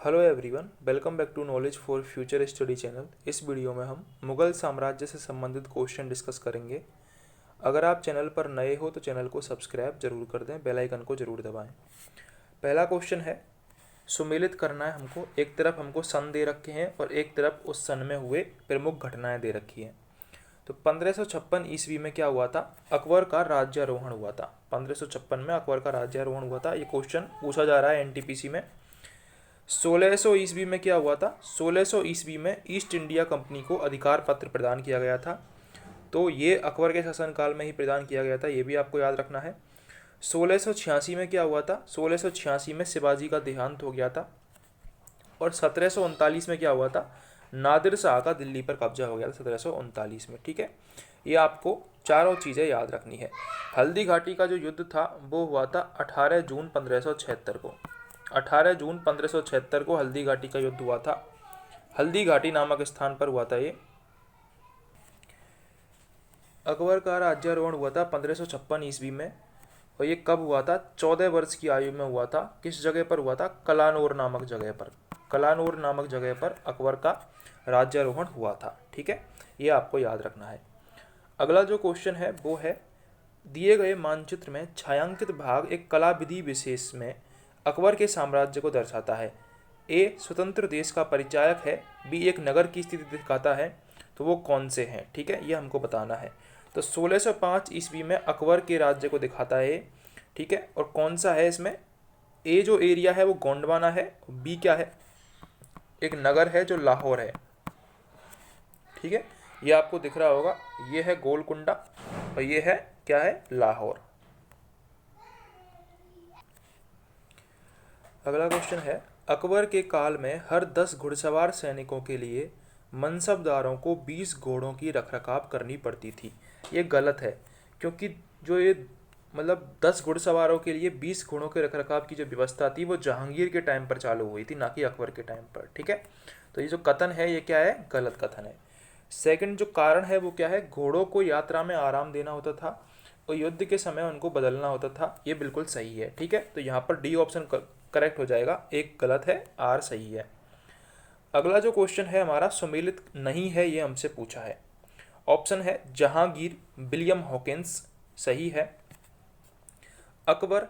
Hello everyone, welcome back to knowledge for future study channel. इस video में हम मुगल साम्राज्य से संबंधित क्वेश्चन डिस्कस करेंगे। अगर आप चैनल पर नए हो तो चैनल को सब्सक्राइब जरूर कर दें, बेल आइकन को जरूर दबाएं। पहला क्वेश्चन है, सुमेलित करना है हमको। एक तरफ हमको सन दे रखे हैं और एक तरफ उस सन में हुए प्रमुख घटनाएं दे रखी हैं। तो 1556 ईस्वी में क्या हुआ था? अकबर का राज्यारोहण हुआ था। 1556 में अकबर का राज्यारोहण हुआ था। ये क्वेश्चन पूछा जा रहा है एनटीपीसी में। 1600 ईस्वी में क्या हुआ था? 1600 ईस्वी में ईस्ट इंडिया कंपनी को अधिकार पत्र प्रदान किया गया था। तो ये अकबर के शासनकाल में ही प्रदान किया गया था, ये भी आपको याद रखना है। 1686 में क्या हुआ था? 1686 में शिवाजी का देहांत हो गया था। और 1739 में क्या हुआ था? नादिर शाह का दिल्ली पर कब्जा हो गया था 1739 में। ठीक है, ये आपको चारों चीज़ें याद रखनी है। हल्दी घाटी का जो युद्ध था वो हुआ था 18 जून 1576 को। 18 जून 1576 को हल्दी घाटी का युद्ध हुआ था। हल्दी घाटी नामक स्थान पर हुआ था ये। अकबर का राज्यारोहण हुआ था 1556 ईस्वी में। और ये कब हुआ था? 14 वर्ष की आयु में हुआ था। किस जगह पर हुआ था? कलानौर नामक जगह पर। कलानौर नामक जगह पर अकबर का राज्यारोहण हुआ था। ठीक है, ये आपको याद रखना है। अगला जो क्वेश्चन है वो है, दिए गए मानचित्र में छायांकित भाग एक कला विधि विशेष में अकबर के साम्राज्य को दर्शाता है। ए स्वतंत्र देश का परिचायक है, बी एक नगर की स्थिति दिखाता है। तो वो कौन से हैं? ठीक है, ये हमको बताना है। तो 1605 ईस्वी में अकबर के राज्य को दिखाता है। ठीक है, और कौन सा है इसमें? ए जो एरिया है वो गोंडवाना है, बी क्या है? एक नगर है जो लाहौर है। ठीक है, ये आपको दिख रहा होगा, ये है गोलकुंडा और ये है क्या है? लाहौर। अगला क्वेश्चन है, अकबर के काल में हर 10 घुड़सवार सैनिकों के लिए मनसबदारों को 20 घोड़ों की रखरखाव करनी पड़ती थी। ये गलत है, क्योंकि जो ये 10 घुड़सवारों के लिए 20 घोड़ों के रखरखाव की जो व्यवस्था थी वो जहांगीर के टाइम पर चालू हुई थी, ना कि अकबर के टाइम पर। ठीक है, तो ये जो कथन है ये क्या है? गलत कथन है। सेकंड जो कारण है वो क्या है? घोड़ों को यात्रा में आराम देना होता था और युद्ध के समय उनको बदलना होता था। ये बिल्कुल सही है। ठीक है, तो यहाँ पर डी ऑप्शन करेक्ट हो जाएगा, एक गलत है, आर सही है। अगला जो क्वेश्चन है हमारा सुमेलित नहीं है, ये हमसे पूछा है। ऑप्शन है जहांगीर, विलियम हॉकिंस सही है। अकबर,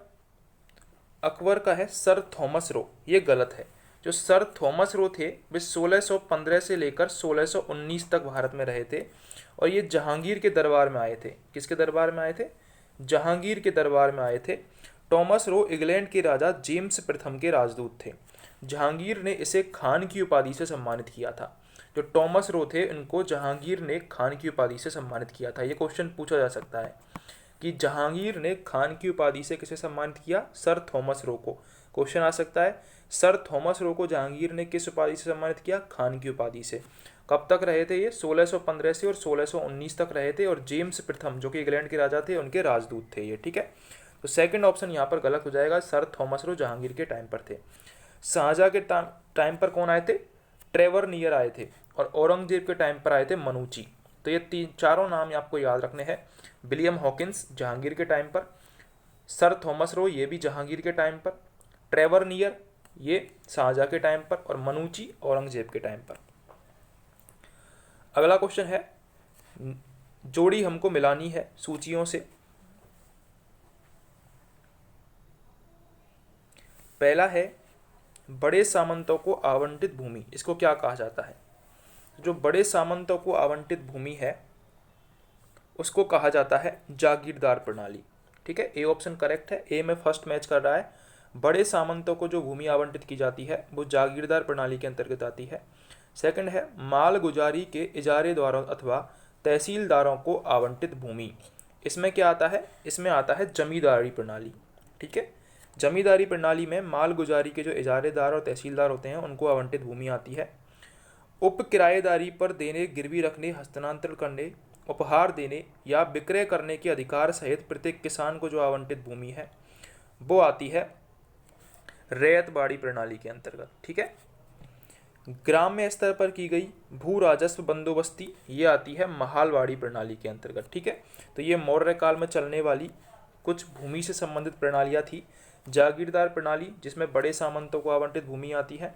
अकबर का है सर थॉमस रो, ये गलत है। जो सर थॉमस रो थे वे 1615 से लेकर 1619 तक भारत में रहे थे और ये जहांगीर के दरबार में आए थे। किसके दरबार में आए थे? जहांगीर के दरबार में आए थे। टॉमस रो इंग्लैंड के राजा जेम्स प्रथम के राजदूत थे। जहांगीर ने इसे खान की उपाधि से सम्मानित किया था। जो टॉमस रो थे इनको जहांगीर ने खान की उपाधि से सम्मानित किया था। ये क्वेश्चन पूछा जा सकता है कि जहांगीर ने खान की उपाधि से किसे सम्मानित किया? सर थॉमस रो को। क्वेश्चन आ सकता है, सर थॉमस रो को जहांगीर ने किस उपाधि से सम्मानित किया? खान की उपाधि से। कब तक रहे थे ये? 1615 से और 1619 तक रहे थे और जेम्स प्रथम जो कि इंग्लैंड के राजा थे उनके राजदूत थे ये। ठीक है, तो सेकंड ऑप्शन यहाँ पर गलत हो जाएगा, सर थॉमस रो जहांगीर के टाइम पर थे। शाहजहाँ के टाइम पर कौन आए थे? ट्रेवर नियर आए थे। और औरंगजेब के टाइम पर आए थे मनूची। तो ये चारों नाम आपको याद रखने हैं। विलियम हॉकिंस जहांगीर के टाइम पर, सर थॉमस रो ये भी जहांगीर के टाइम पर, ट्रेवर नियर ये शाहजहाँ के टाइम पर और मनूची औरंगजेब के टाइम पर। अगला क्वेश्चन है, जोड़ी हमको मिलानी है सूचियों से। पहला है, बड़े सामंतों को आवंटित भूमि, इसको क्या कहा जाता है? जो बड़े सामंतों को आवंटित भूमि है उसको कहा जाता है जागीरदार प्रणाली। ठीक है, ए ऑप्शन करेक्ट है, ए में फर्स्ट मैच कर रहा है। बड़े सामंतों को जो भूमि आवंटित की जाती है वो जागीरदार प्रणाली के अंतर्गत आती है। सेकंड है, माल गुजारी के इजारेदारों अथवा तहसीलदारों को आवंटित भूमि। इसमें क्या आता है? इसमें आता है जमींदारी प्रणाली। ठीक है, जमींदारी प्रणाली में माल गुजारी के जो इजारेदार और तहसीलदार होते हैं उनको आवंटित भूमि आती है। उप किराएदारी पर देने, गिरवी रखने, हस्तांतरण करने, उपहार देने या विक्रय करने के अधिकार सहित प्रत्येक किसान को जो आवंटित भूमि है वो आती है रैयतबाड़ी प्रणाली के अंतर्गत। ठीक है, ग्राम्य स्तर पर की गई भू राजस्व बंदोबस्ती ये आती है महालवाड़ी प्रणाली के अंतर्गत। ठीक है, तो ये मौर्य काल में चलने वाली कुछ भूमि से संबंधित प्रणालियाँ थी जागीरदार प्रणाली, जिसमें बड़े सामंतों को आवंटित भूमि आती है।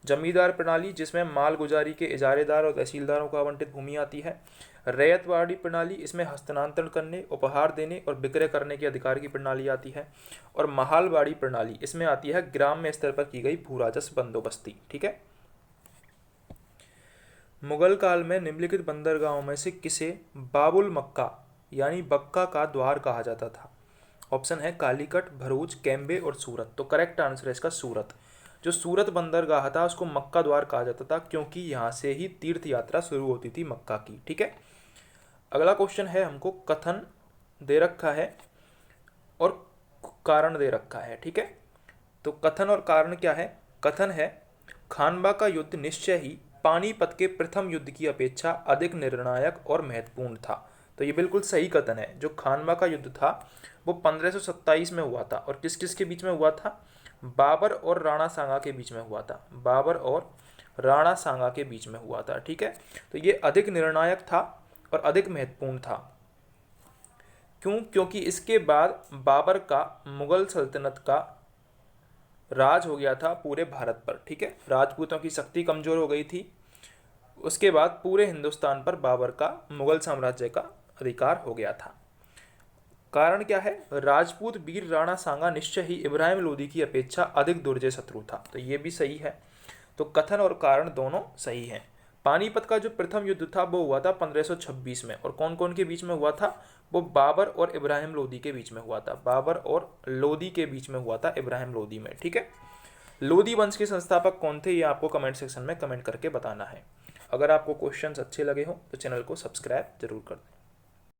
जमींदार प्रणाली, जिसमें मालगुजारी के इजारेदार और तहसीलदारों को आवंटित भूमि आती है। रैयतवाड़ी प्रणाली, इसमें हस्तांतरण करने, उपहार देने और विक्रय करने के अधिकार की प्रणाली आती है। और महालवाड़ी प्रणाली, इसमें आती है ग्राम्य स्तर पर की गई भू राजस्व बंदोबस्ती। ठीक है। मुगल काल में निम्नलिखित बंदरगाहों में से किसे बाबुल मक्का यानी बक्का का द्वार कहा जाता था? ऑप्शन है कालीकट, भरूच, कैम्बे और सूरत। तो करेक्ट आंसर है इसका सूरत। जो सूरत बंदरगाह था उसको मक्का द्वार कहा जाता था, क्योंकि यहाँ से ही तीर्थ यात्रा शुरू होती थी मक्का की। ठीक है। अगला क्वेश्चन है, हमको कथन दे रखा है और कारण दे रखा है। ठीक है। तो कथन और कारण क्या है? कथन है, खानवा का युद्ध निश्चय ही पानीपत के प्रथम युद्ध की अपेक्षा अधिक निर्णायक और महत्वपूर्ण था। तो ये बिल्कुल सही कथन है। जो खानवा का युद्ध था वो 1527 में हुआ था, और किस किस के बीच में हुआ था? बाबर और राणा सांगा के बीच में हुआ था। बाबर और राणा सांगा के बीच में हुआ था। ठीक है। तो ये अधिक निर्णायक था और अधिक महत्वपूर्ण था। क्यों? क्योंकि इसके बाद बाबर का मुगल सल्तनत का राज हो गया था पूरे भारत पर। ठीक है। राजपूतों की शक्ति कमजोर हो गई थी। उसके बाद पूरे हिंदुस्तान पर बाबर का मुगल साम्राज्य का अधिकार हो गया था। कारण क्या है? राजपूत वीर राणा सांगा निश्चय ही इब्राहिम लोदी की अपेक्षा अधिक दुर्जय शत्रु था। तो ये भी सही है। तो कथन और कारण दोनों सही हैं। पानीपत का जो प्रथम युद्ध था वो हुआ था 1526 में, और कौन कौन के बीच में हुआ था? वो बाबर और इब्राहिम लोदी के बीच में हुआ था। बाबर और लोदी के बीच में हुआ था, इब्राहिम लोदी में। ठीक है। लोदी वंश के संस्थापक कौन थे, ये आपको कमेंट सेक्शन में कमेंट करके बताना है। अगर आपको क्वेश्चंस अच्छे लगे हो तो चैनल को सब्सक्राइब जरूर कर दें।